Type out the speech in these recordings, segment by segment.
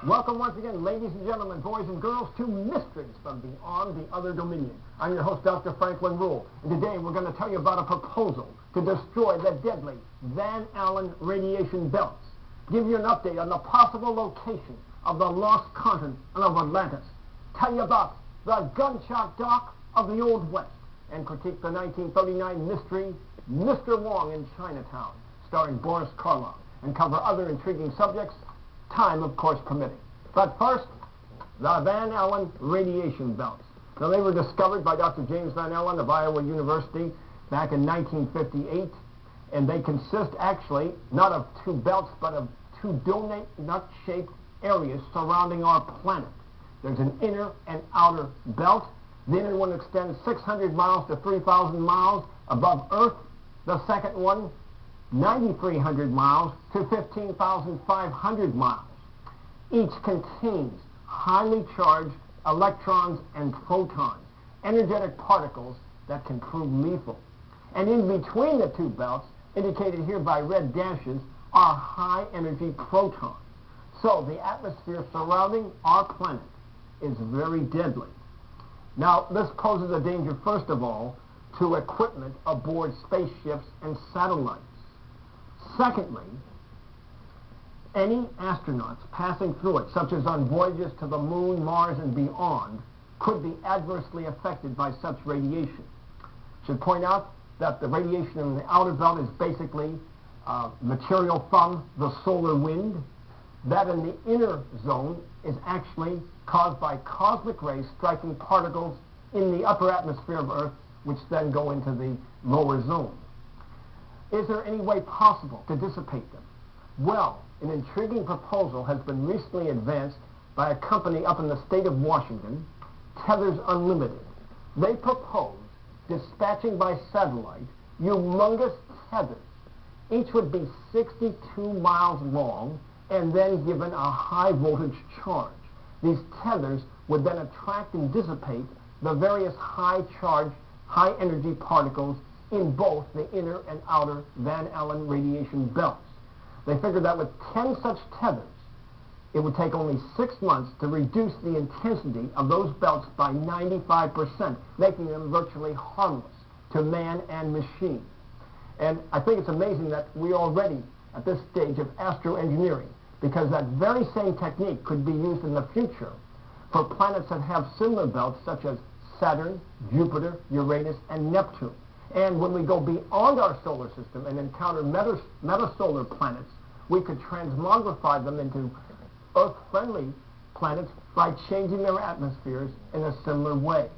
Welcome once again, ladies and gentlemen, boys and girls, to Mysteries from Beyond the Other Dominion. I'm your host, Dr. Franklin Rule, and today we're going to tell you about a proposal to destroy the deadly Van Allen radiation belts, give you an update on the possible location of the lost continent of Atlantis, tell you about the gunshot dock of the Old West, and critique the 1939 mystery, Mr. Wong in Chinatown, starring Boris Karloff, and cover other intriguing subjects, time, of course, permitting. But first, the Van Allen radiation belts. Now, they were discovered by Dr. James Van Allen of Iowa University back in 1958, and they consist actually not of two belts, but of two donut nut-shaped areas surrounding our planet. There's an inner and outer belt. The inner one extends 600 miles to 3,000 miles above Earth. The second one, 9,300 miles to 15,500 miles. Each contains highly charged electrons and protons, energetic particles that can prove lethal. And in between the two belts, indicated here by red dashes, are high-energy protons. So the atmosphere surrounding our planet is very deadly. Now, this poses a danger, first of all, to equipment aboard spaceships and satellites. Secondly, any astronauts passing through it, such as on voyages to the Moon, Mars, and beyond, could be adversely affected by such radiation. I should point out that the radiation in the outer belt is basically material from the solar wind. That in the inner zone is actually caused by cosmic rays striking particles in the upper atmosphere of Earth, which then go into the lower zone. Is there any way possible to dissipate them? Well, an intriguing proposal has been recently advanced by a company up in the state of Washington, Tethers Unlimited. They propose dispatching by satellite humongous tethers. Each would be 62 miles long and then given a high voltage charge. These tethers would then attract and dissipate the various high charge, high energy particles in both the inner and outer Van Allen radiation belts. They figured that with 10 such tethers, it would take only 6 months to reduce the intensity of those belts by 95%, making them virtually harmless to man and machine. And I think it's amazing that we're already at this stage of astroengineering, because that very same technique could be used in the future for planets that have similar belts, such as Saturn, Jupiter, Uranus, and Neptune. And when we go beyond our solar system and encounter metasolar planets, we could transmogrify them into Earth-friendly planets by changing their atmospheres in a similar way.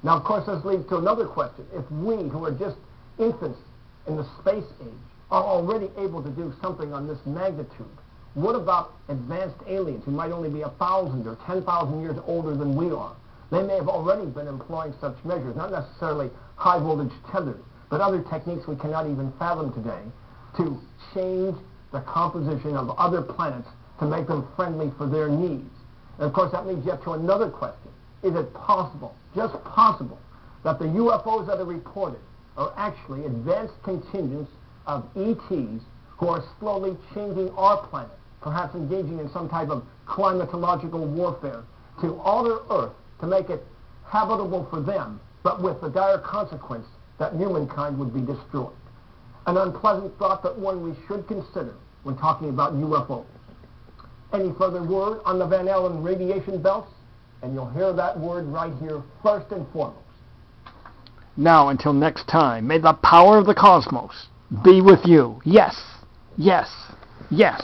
Now, of course, this leads to another question. If we, who are just infants in the space age, are already able to do something on this magnitude, what about advanced aliens who might only be 1,000 or 10,000 years older than we are? They may have already been employing such measures, not necessarily high voltage tethers, but other techniques we cannot even fathom today to change the composition of other planets to make them friendly for their needs. And of course, that leads you up to another question. Is it possible, just possible, that the UFOs that are reported are actually advanced contingents of ETs who are slowly changing our planet, perhaps engaging in some type of climatological warfare to alter Earth to make it habitable for them, but with the dire consequence that humankind would be destroyed? An unpleasant thought, but one we should consider when talking about UFOs. Any further word on the Van Allen radiation belts? And you'll hear that word right here first and foremost. Now, until next time, may the power of the cosmos be with you. Yes, yes, yes.